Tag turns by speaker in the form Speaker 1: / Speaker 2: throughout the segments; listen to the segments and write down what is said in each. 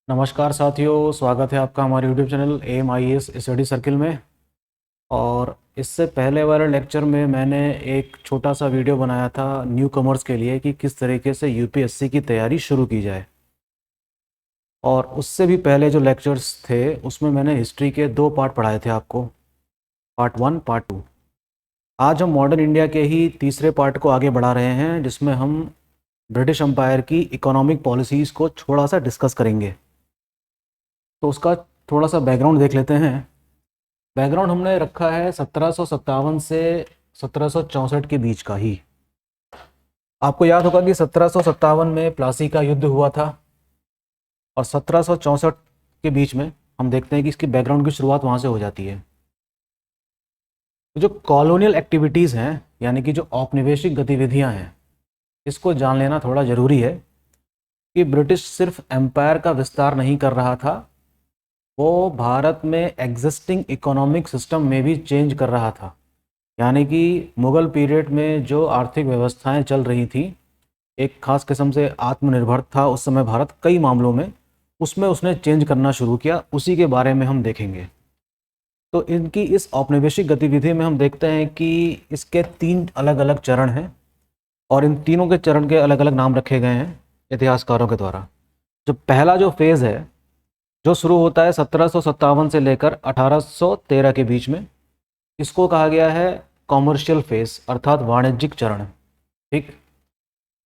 Speaker 1: नमस्कार साथियों, स्वागत है आपका हमारे YouTube channel AMIS study circle में। और इससे पहले वाले लेक्चर में मैंने एक छोटा सा वीडियो बनाया था न्यू कमर्स के लिए कि किस तरीके से यूपीएससी की तैयारी शुरू की जाए। और उससे भी पहले जो लेक्चर्स थे उसमें मैंने हिस्ट्री के दो पार्ट पढ़ाए थे आपको, पार्ट 1 पार्ट 2। आज हम मॉडर्न इंडिया के ही तीसरे पार्ट को आगे बढ़ा रहे हैं, जिसमें हम ब्रिटिश एम्पायर की इकोनॉमिक पॉलिसीज़ को थोड़ा सा डिस्कस करेंगे। तो उसका थोड़ा सा बैकग्राउंड देख लेते हैं। बैकग्राउंड हमने रखा है 1757 से 1764 के बीच का ही। आपको याद होगा कि 1757 में प्लासी का युद्ध हुआ था और 1764 के बीच में हम देखते हैं कि इसकी बैकग्राउंड की शुरुआत वहाँ से हो जाती है। तो जो कॉलोनियल एक्टिविटीज़ हैं, यानी कि जो औपनिवेशिक गतिविधियाँ हैं, इसको जान लेना थोड़ा ज़रूरी है कि ब्रिटिश सिर्फ एम्पायर का विस्तार नहीं कर रहा था, वो भारत में एग्जिस्टिंग इकोनॉमिक सिस्टम में भी चेंज कर रहा था। यानी कि मुग़ल पीरियड में जो आर्थिक व्यवस्थाएं चल रही थी, एक ख़ास किस्म से आत्मनिर्भर था उस समय भारत कई मामलों में, उसमें उसने चेंज करना शुरू किया। उसी के बारे में हम देखेंगे। तो इनकी इस औपनिवेशिक गतिविधि में हम देखते हैं कि इसके 3 अलग अलग चरण हैं और इन तीनों के चरण के अलग अलग नाम रखे गए हैं इतिहासकारों के द्वारा। जो पहला जो फेज़ है, जो शुरू होता है 1757 से लेकर 1813 के बीच में, इसको कहा गया है कॉमर्शियल फेज, अर्थात वाणिज्यिक चरण। ठीक।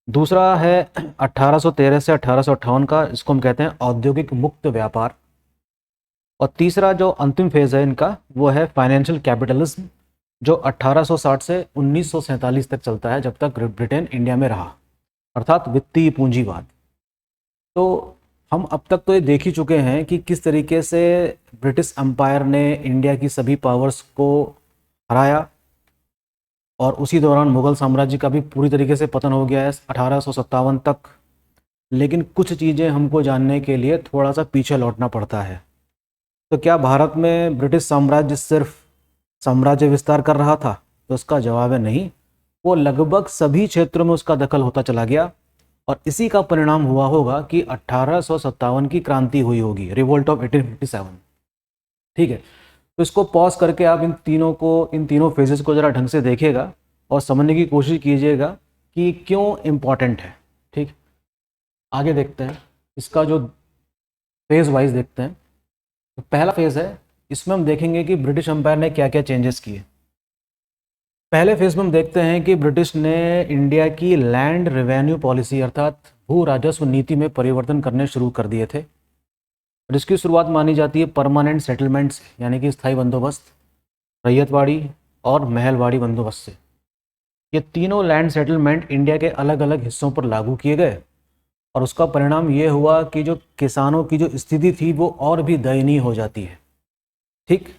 Speaker 1: दूसरा है 1813 से 1858 का, इसको हम कहते हैं औद्योगिक मुक्त व्यापार। और तीसरा जो अंतिम फेज है इनका, वो है फाइनेंशियल कैपिटलिज्म, जो 1860 से 1947 तक चलता है, जब तक ब्रिटेन इंडिया में रहा, अर्थात वित्तीय पूंजीवाद। तो हम अब तक तो ये देख ही चुके हैं कि किस तरीके से ब्रिटिश एम्पायर ने इंडिया की सभी पावर्स को हराया और उसी दौरान मुग़ल साम्राज्य का भी पूरी तरीके से पतन हो गया है 1857 तक। लेकिन कुछ चीज़ें हमको जानने के लिए थोड़ा सा पीछे लौटना पड़ता है। तो क्या भारत में ब्रिटिश साम्राज्य सिर्फ साम्राज्य विस्तार कर रहा था? तो उसका जवाब है नहीं। वो लगभग सभी क्षेत्रों में उसका दखल होता चला गया और इसी का परिणाम हुआ होगा कि 1857 की क्रांति हुई होगी, रिवोल्ट ऑफ 1857। ठीक है। तो इसको पॉज करके आप इन तीनों फेजेस को ज़रा ढंग से देखिएगा और समझने की कोशिश कीजिएगा कि क्यों इम्पॉर्टेंट है। ठीक। आगे देखते हैं, इसका जो फेज़ वाइज देखते हैं। तो पहला फेज़ है, इसमें हम देखेंगे कि ब्रिटिश एम्पायर ने क्या क्या चेंजेस किए। पहले फेज में हम देखते हैं कि ब्रिटिश ने इंडिया की लैंड रेवेन्यू पॉलिसी, अर्थात भू राजस्व नीति में परिवर्तन करने शुरू कर दिए थे। और इसकी शुरुआत मानी जाती है परमानेंट सेटलमेंट्स, यानी कि स्थायी बंदोबस्त, रैयतवाड़ी और महलवाड़ी बंदोबस्त से। ये तीनों लैंड सेटलमेंट इंडिया के अलग अलग हिस्सों पर लागू किए गए और उसका परिणाम ये हुआ कि जो किसानों की जो स्थिति थी वो और भी दयनीय हो जाती है। ठीक।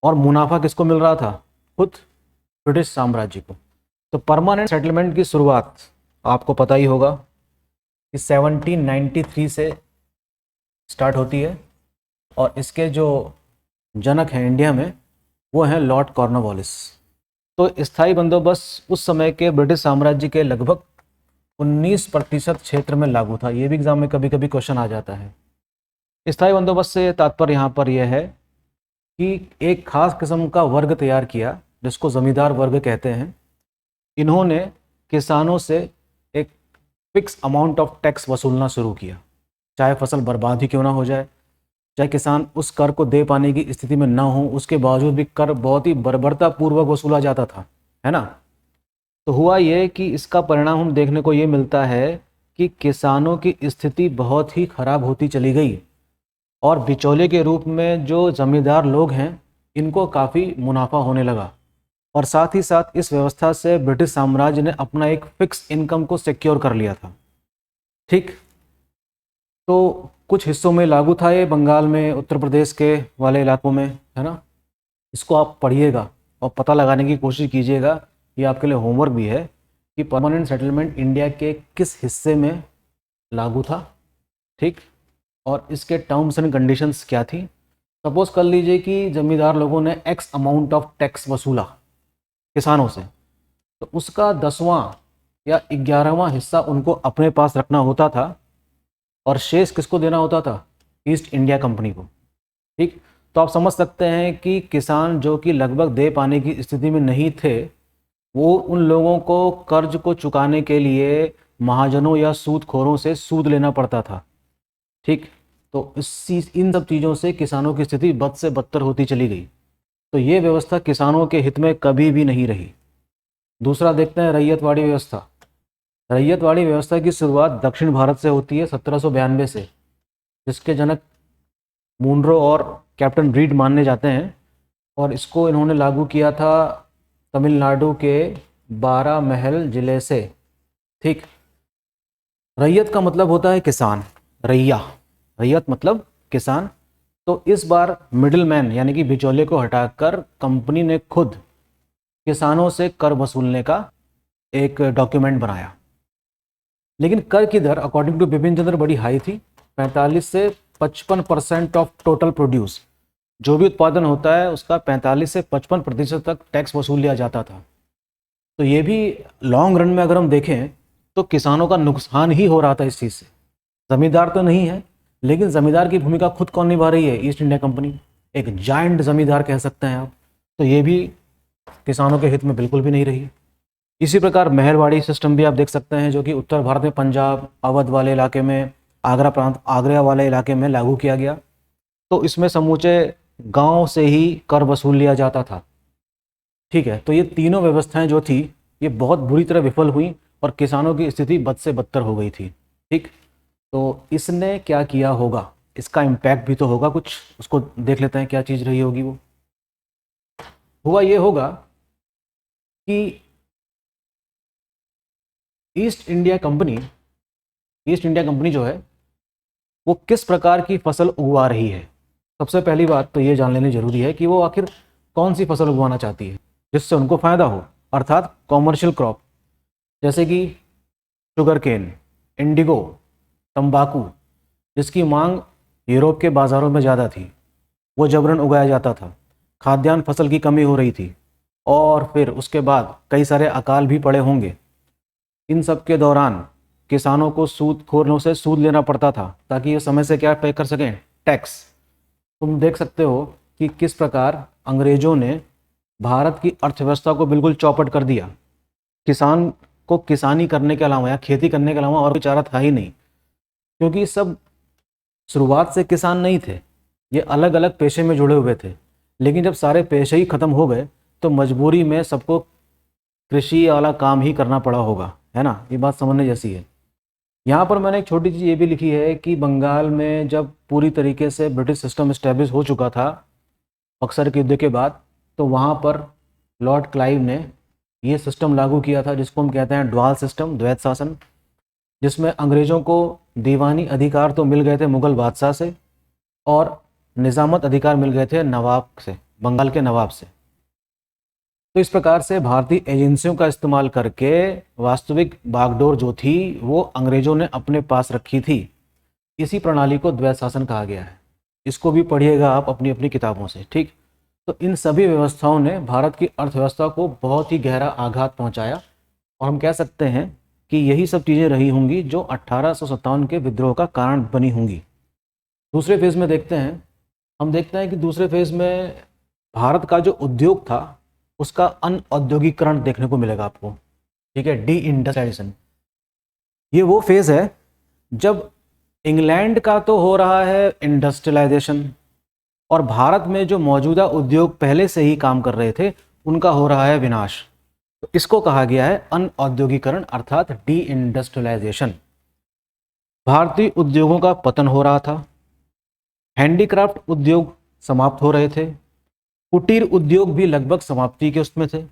Speaker 1: और मुनाफा किसको मिल रहा था? खुद ब्रिटिश साम्राज्य को। तो परमानेंट सेटलमेंट की शुरुआत आपको पता ही होगा कि 1793 से स्टार्ट होती है और इसके जो जनक हैं इंडिया में, वो हैं लॉर्ड कॉर्नवालिस। तो स्थायी बंदोबस्त उस समय के ब्रिटिश साम्राज्य के लगभग 19% क्षेत्र में लागू था। ये भी एग्जाम में कभी कभी क्वेश्चन आ जाता है। स्थायी बंदोबस्त से तात्पर्य यहाँ पर यह है कि एक खास किस्म का वर्ग तैयार किया, जिसको जमींदार वर्ग कहते हैं। इन्होंने किसानों से एक फिक्स अमाउंट ऑफ टैक्स वसूलना शुरू किया, चाहे फसल बर्बाद ही क्यों ना हो जाए, चाहे किसान उस कर को दे पाने की स्थिति में ना हो, उसके बावजूद भी कर बहुत ही बर्बरता पूर्वक वसूला जाता था, है ना। तो हुआ ये कि इसका परिणाम हम देखने को ये मिलता है कि किसानों की स्थिति बहुत ही खराब होती चली गई और बिचौले के रूप में जो जमींदार लोग हैं, इनको काफ़ी मुनाफा होने लगा। और साथ ही साथ इस व्यवस्था से ब्रिटिश साम्राज्य ने अपना एक फिक्स इनकम को सिक्योर कर लिया था। ठीक। तो कुछ हिस्सों में लागू था ये, बंगाल में, उत्तर प्रदेश के वाले इलाकों में, है ना। इसको आप पढ़िएगा और पता लगाने की कोशिश कीजिएगा, ये आपके लिए होमवर्क भी है कि परमानेंट सेटलमेंट इंडिया के किस हिस्से में लागू था। ठीक। और इसके टर्म्स एंड कंडीशंस क्या थी। सपोज कर लीजिए कि जमींदार लोगों ने एक्स अमाउंट ऑफ टैक्स वसूला किसानों से, तो उसका 10वां या 11वां हिस्सा उनको अपने पास रखना होता था और शेष किसको देना होता था? ईस्ट इंडिया कंपनी को। ठीक, तो आप समझ सकते हैं कि किसान जो कि लगभग दे पाने की स्थिति में नहीं थे, वो उन लोगों को कर्ज को चुकाने के लिए महाजनों या सूदखोरों से सूद लेना पड़ता था। ठीक, तो इन सब चीज़ों से किसानों की स्थिति बद से बदतर होती चली गई। तो ये व्यवस्था किसानों के हित में कभी भी नहीं रही। दूसरा देखते हैं रैयतवाड़ी व्यवस्था। रैयतवाड़ी व्यवस्था की शुरुआत दक्षिण भारत से होती है 1792 से, जिसके जनक मुनरो और कैप्टन रीड माने जाते हैं, और इसको इन्होंने लागू किया था तमिलनाडु के बारामहल जिले से। ठीक, रैयत का मतलब होता है किसान, रैयत मतलब किसान। तो इस बार मिडिल मैन यानी कि बिचौले को हटाकर कंपनी ने खुद किसानों से कर वसूलने का एक डॉक्यूमेंट बनाया। लेकिन कर की दर अकॉर्डिंग टू बिपिन चंद्र बड़ी हाई थी, 45 से 55% ऑफ टोटल प्रोड्यूस, जो भी उत्पादन होता है उसका 45 से 55% तक टैक्स वसूल लिया जाता था। तो ये भी लॉन्ग रन में अगर हम देखें तो किसानों का नुकसान ही हो रहा था इस चीज़ से। ज़मींदार तो नहीं है, लेकिन ज़मींदार की भूमिका खुद कौन निभा रही है? ईस्ट इंडिया कंपनी, एक जायंट ज़मींदार कह सकते हैं आप। तो ये भी किसानों के हित में बिल्कुल भी नहीं रही। इसी प्रकार मेहरवाड़ी सिस्टम भी आप देख सकते हैं, जो कि उत्तर भारत में पंजाब, अवध वाले इलाके में, आगरा वाले इलाके में लागू किया गया। तो इसमें समूचे गांव से ही कर वसूल लिया जाता था। ठीक है, तो ये तीनों व्यवस्थाएं जो थी ये बहुत बुरी तरह विफल हुई और किसानों की स्थिति बद से बदतर हो गई थी। ठीक, तो इसने क्या किया होगा, इसका इम्पैक्ट भी तो होगा कुछ, उसको देख लेते हैं क्या चीज़ रही होगी। वो हुआ ये होगा कि ईस्ट इंडिया कंपनी जो है वो किस प्रकार की फसल उगवा रही है। सबसे पहली बात तो ये जान लेनी जरूरी है कि वो आखिर कौन सी फसल उगवाना चाहती है जिससे उनको फ़ायदा हो, अर्थात कॉमर्शियल क्रॉप, जैसे कि शुगर केन, इंडिगो, तंबाकू, जिसकी मांग यूरोप के बाज़ारों में ज़्यादा थी, वो जबरन उगाया जाता था। खाद्यान्न फसल की कमी हो रही थी, और फिर उसके बाद कई सारे अकाल भी पड़े होंगे। इन सब के दौरान किसानों को सूदखोरों से सूद लेना पड़ता था ताकि ये समय से क्या पे कर सकें, टैक्स। तुम देख सकते हो कि किस प्रकार अंग्रेजों ने भारत की अर्थव्यवस्था को बिल्कुल चौपट कर दिया। किसान को किसानी करने के अलावा या खेती करने के अलावा और कोई चारा था ही नहीं, क्योंकि सब शुरुआत से किसान नहीं थे, ये अलग अलग पेशे में जुड़े हुए थे। लेकिन जब सारे पेशे ही खत्म हो गए तो मजबूरी में सबको कृषि वाला काम ही करना पड़ा होगा, है ना। ये बात समझने जैसी है। यहाँ पर मैंने एक छोटी चीज़ ये भी लिखी है कि बंगाल में जब पूरी तरीके से ब्रिटिश सिस्टम इस्टेब्लिश हो चुका था बक्सर के युद्ध के बाद, तो वहाँ पर लॉर्ड क्लाइव ने ये सिस्टम लागू किया था जिसको हम कहते हैं ड्वाल सिस्टम, द्वैत शासन, जिसमें अंग्रेज़ों को दीवानी अधिकार तो मिल गए थे मुग़ल बादशाह से, और निज़ामत अधिकार मिल गए थे नवाब से, बंगाल के नवाब से। तो इस प्रकार से भारतीय एजेंसियों का इस्तेमाल करके वास्तविक बागडोर जो थी वो अंग्रेजों ने अपने पास रखी थी। इसी प्रणाली को द्वैत शासन कहा गया है। इसको भी पढ़िएगा आप अपनी अपनी किताबों से। ठीक, तो इन सभी व्यवस्थाओं ने भारत की अर्थव्यवस्था को बहुत ही गहरा आघात पहुंचाया, और हम कह सकते हैं कि यही सब चीज़ें रही होंगी जो 1857 के विद्रोह का कारण बनी होंगी। दूसरे फेज़ में देखते हैं, हम देखते हैं कि दूसरे फेज़ में भारत का जो उद्योग था उसका अनऔद्योगिकरण देखने को मिलेगा आपको। ठीक है, डी इंडस्ट्रियलाइजेशन। ये वो फेज़ है जब इंग्लैंड का तो हो रहा है इंडस्ट्रियलाइजेशन, और भारत में जो मौजूदा उद्योग पहले से ही काम कर रहे थे उनका हो रहा है विनाश। तो इसको कहा गया है अनऔद्योगिकरण अर्थात डी इंडस्ट्रियलाइजेशन। भारतीय उद्योगों का पतन हो रहा था, हैंडीक्राफ्ट उद्योग समाप्त हो रहे थे, कुटीर उद्योग भी लगभग समाप्ति के उसमें थे।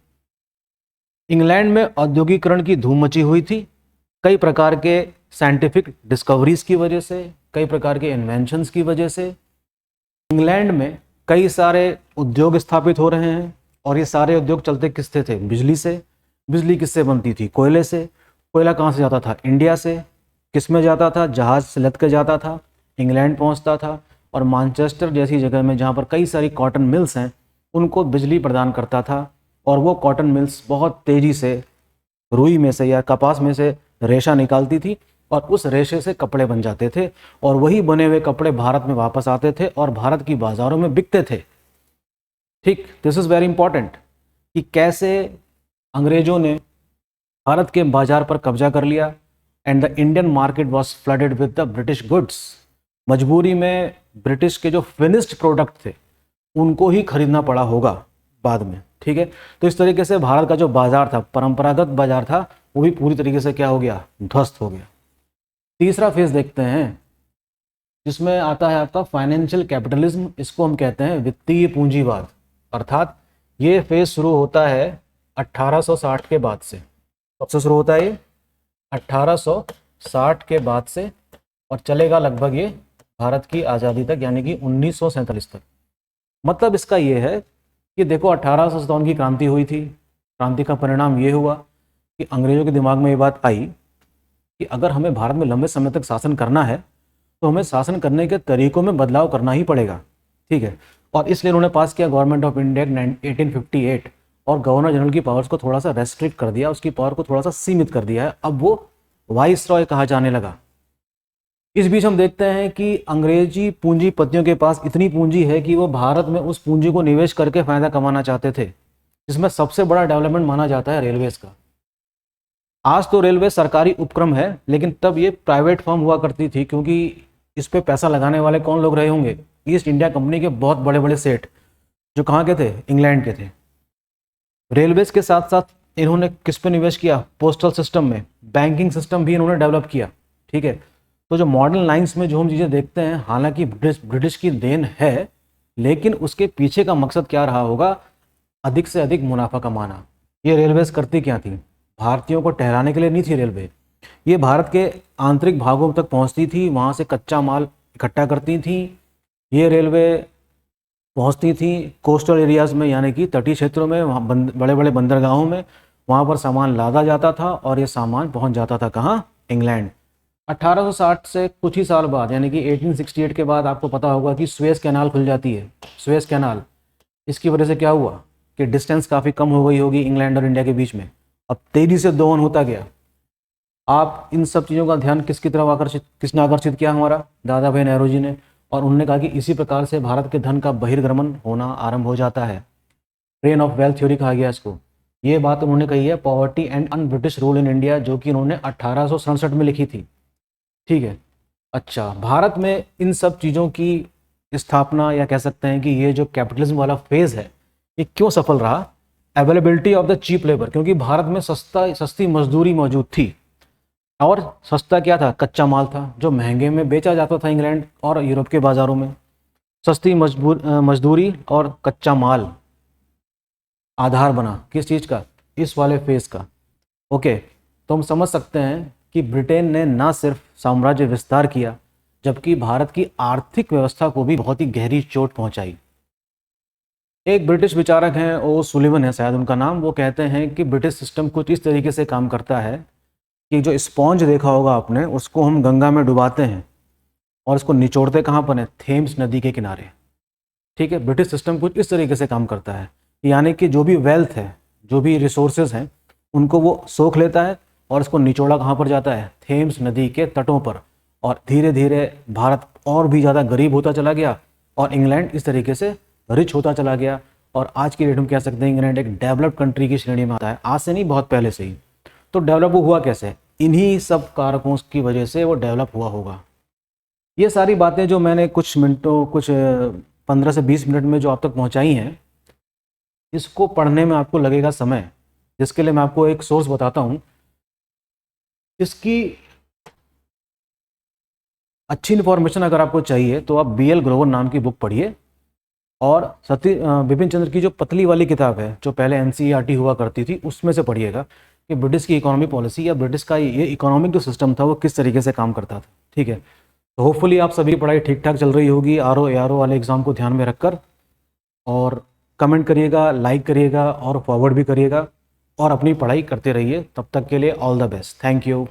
Speaker 1: इंग्लैंड में औद्योगिकरण की धूम मची हुई थी, कई प्रकार के साइंटिफिक डिस्कवरीज की वजह से, कई प्रकार के इन्वेंशंस की वजह से इंग्लैंड में कई सारे उद्योग स्थापित हो रहे हैं। और ये सारे उद्योग चलते किससे थे? बिजली से। बिजली किससे बनती थी? कोयले से। कोयला कहाँ से जाता था? इंडिया से। किस में जाता था? जहाज से लद के जाता था, इंग्लैंड पहुँचता था, और मैनचेस्टर जैसी जगह में जहाँ पर कई सारी कॉटन मिल्स हैं उनको बिजली प्रदान करता था। और वो कॉटन मिल्स बहुत तेज़ी से रुई में से या कपास में से रेशा निकालती थी और उस रेशे से कपड़े बन जाते थे और वही बने हुए कपड़े भारत में वापस आते थे और भारत की बाज़ारों में बिकते थे। ठीक, दिस इज़ वेरी इंपॉर्टेंट कि कैसे अंग्रेज़ों ने भारत के बाजार पर कब्जा कर लिया and the Indian market was flooded with the British goods. मजबूरी में ब्रिटिश के जो फिनिश्ड प्रोडक्ट थे उनको ही खरीदना पड़ा होगा बाद में। ठीक है, तो इस तरीके से भारत का जो बाजार था, परंपरागत बाजार था, वो भी पूरी तरीके से क्या हो गया, ध्वस्त हो गया। तीसरा फेज देखते हैं जिसमें आता है आपका फाइनेंशियल कैपिटलिज्म। इसको हम कहते हैं वित्तीय पूंजीवाद। अर्थात ये फेज शुरू होता है 1860 के बाद से। कब से शुरू होता है ये? 1860 के बाद से और चलेगा लगभग ये भारत की आज़ादी तक, यानी कि 1947 तक। मतलब इसका ये है कि देखो 1857 की क्रांति हुई थी। क्रांति का परिणाम ये हुआ कि अंग्रेज़ों के दिमाग में ये बात आई कि अगर हमें भारत में लंबे समय तक शासन करना है तो हमें शासन करने के तरीकों में बदलाव करना ही पड़ेगा। ठीक है, और इसलिए उन्होंने पास किया गवर्नमेंट ऑफ इंडिया 1858 और गवर्नर जनरल की पावर्स को थोड़ा सा रेस्ट्रिक्ट कर दिया, उसकी पावर को थोड़ा सा सीमित कर दिया है। अब वो वाइसरॉय कहा जाने लगा। इस बीच हम देखते हैं कि अंग्रेजी पूंजीपतियों के पास इतनी पूंजी है कि वो भारत में उस पूंजी को निवेश करके फायदा कमाना चाहते थे, जिसमें सबसे बड़ा डेवलपमेंट माना जाता है रेलवेज का। आज तो रेलवे सरकारी उपक्रम है, लेकिन तब ये प्राइवेट फर्म हुआ करती थी, क्योंकि इस पे पैसा लगाने वाले कौन लोग रहे होंगे? ईस्ट इंडिया कंपनी के बहुत बड़े बड़े सेठ, जो कहाँ के थे? इंग्लैंड के थे। रेलवेज के साथ साथ इन्होंने किस पे निवेश किया? पोस्टल सिस्टम में। बैंकिंग सिस्टम भी इन्होंने डेवलप किया। ठीक है, तो जो मॉडर्न लाइन्स में जो हम चीज़ें देखते हैं, हालांकि ब्रिटिश की देन है, लेकिन उसके पीछे का मकसद क्या रहा होगा? अधिक से अधिक मुनाफा कमाना। ये रेलवेज करती क्या थी? भारतीयों को ठहराने के लिए नहीं थी रेलवे, ये भारत के आंतरिक भागों तक पहुंचती थी, वहां से कच्चा माल इकट्ठा करती थी। ये रेलवे पहुंचती थी कोस्टल एरियाज़ में, यानी कि तटीय क्षेत्रों में, वहाँ बड़े बड़े बंदरगाहों में, वहाँ पर सामान लादा जाता था और ये सामान पहुंच जाता था कहाँ? इंग्लैंड। 1860 से कुछ ही साल बाद, यानी कि 1868 के बाद आपको पता होगा कि सुएज़ कैनाल खुल जाती है। सुएज़ कैनाल, इसकी वजह से क्या हुआ कि डिस्टेंस काफ़ी कम हो गई होगी इंग्लैंड और इंडिया के बीच में। अब तेजी से दोहन होता गया। आप इन सब चीज़ों का ध्यान किसने आकर्षित किया? हमारा दादा भाई नेहरू जी ने। और उन्होंने कहा कि इसी प्रकार से भारत के धन का बहिर्गमन होना आरंभ हो जाता है। ट्रेन ऑफ वेल्थ थ्योरी कहा गया इसको। ये बात उन्होंने कही है poverty and un British rule in India, जो कि उन्होंने 1867 में लिखी थी। ठीक है, अच्छा, भारत में इन सब चीज़ों की स्थापना, या कह सकते हैं कि ये जो कैपिटलिज्म वाला फेज़ है, ये क्यों सफल रहा? Availability of the cheap labour, क्योंकि भारत में सस्ती मजदूरी मौजूद थी। और सस्ता क्या था? कच्चा माल था, जो महंगे में बेचा जाता था इंग्लैंड और यूरोप के बाज़ारों में। सस्ती मजदूरी और कच्चा माल आधार बना किस चीज़ का? इस वाले फेज़ का। ओके, तो हम समझ सकते हैं कि ब्रिटेन ने ना सिर्फ साम्राज्य विस्तार किया, जबकि भारत की आर्थिक व्यवस्था को भी बहुत ही गहरी चोट पहुंचाई। एक ब्रिटिश विचारक हैं, ओ सुलिवन है शायद उनका नाम, वो कहते हैं कि ब्रिटिश सिस्टम कुछ इस तरीके से काम करता है कि जो स्पॉन्ज देखा होगा आपने, उसको हम गंगा में डुबाते हैं और इसको निचोड़ते कहाँ पर है? थेम्स नदी के किनारे। ठीक है, ब्रिटिश सिस्टम कुछ इस तरीके से काम करता है, यानी कि जो भी वेल्थ है, जो भी रिसोर्सेज हैं, उनको वो सोख लेता है और इसको निचोड़ा कहाँ पर जाता है? थेम्स नदी के तटों पर। और धीरे धीरे भारत और भी ज़्यादा गरीब होता चला गया और इंग्लैंड इस तरीके से रिच होता चला गया। और आज की डेट में कह सकते हैं इंग्लैंड एक डेवलप्ड कंट्री की श्रेणी में आता है। आज से नहीं, बहुत पहले से ही। तो डेवलप हुआ कैसे? इन्हीं सब कारकों की वजह से वो डेवलप हुआ होगा। ये सारी बातें जो मैंने कुछ 15 से 20 मिनट में जो आप तक पहुंचाई हैं, इसको पढ़ने में आपको लगेगा समय, जिसके लिए मैं आपको एक सोर्स बताता हूं। इसकी अच्छी इन्फॉर्मेशन अगर आपको चाहिए तो आप BL ग्रोवर नाम की बुक पढ़िए, और बिपिन चंद्र की जो पतली वाली किताब है, जो पहले NCERT हुआ करती थी, उसमें से पढ़िएगा कि ब्रिटिश की इकोनॉमी पॉलिसी या ब्रिटिश का ये इकोनॉमिक जो सिस्टम था वो किस तरीके से काम करता था। ठीक है, तो होपफुली आप सभी की पढ़ाई ठीक ठाक चल रही होगी RO ARO वाले एग्ज़ाम को ध्यान में रखकर। और कमेंट करिएगा, लाइक करिएगा और फॉरवर्ड भी करिएगा, और अपनी पढ़ाई करते रहिए। तब तक के लिए all the best. Thank you.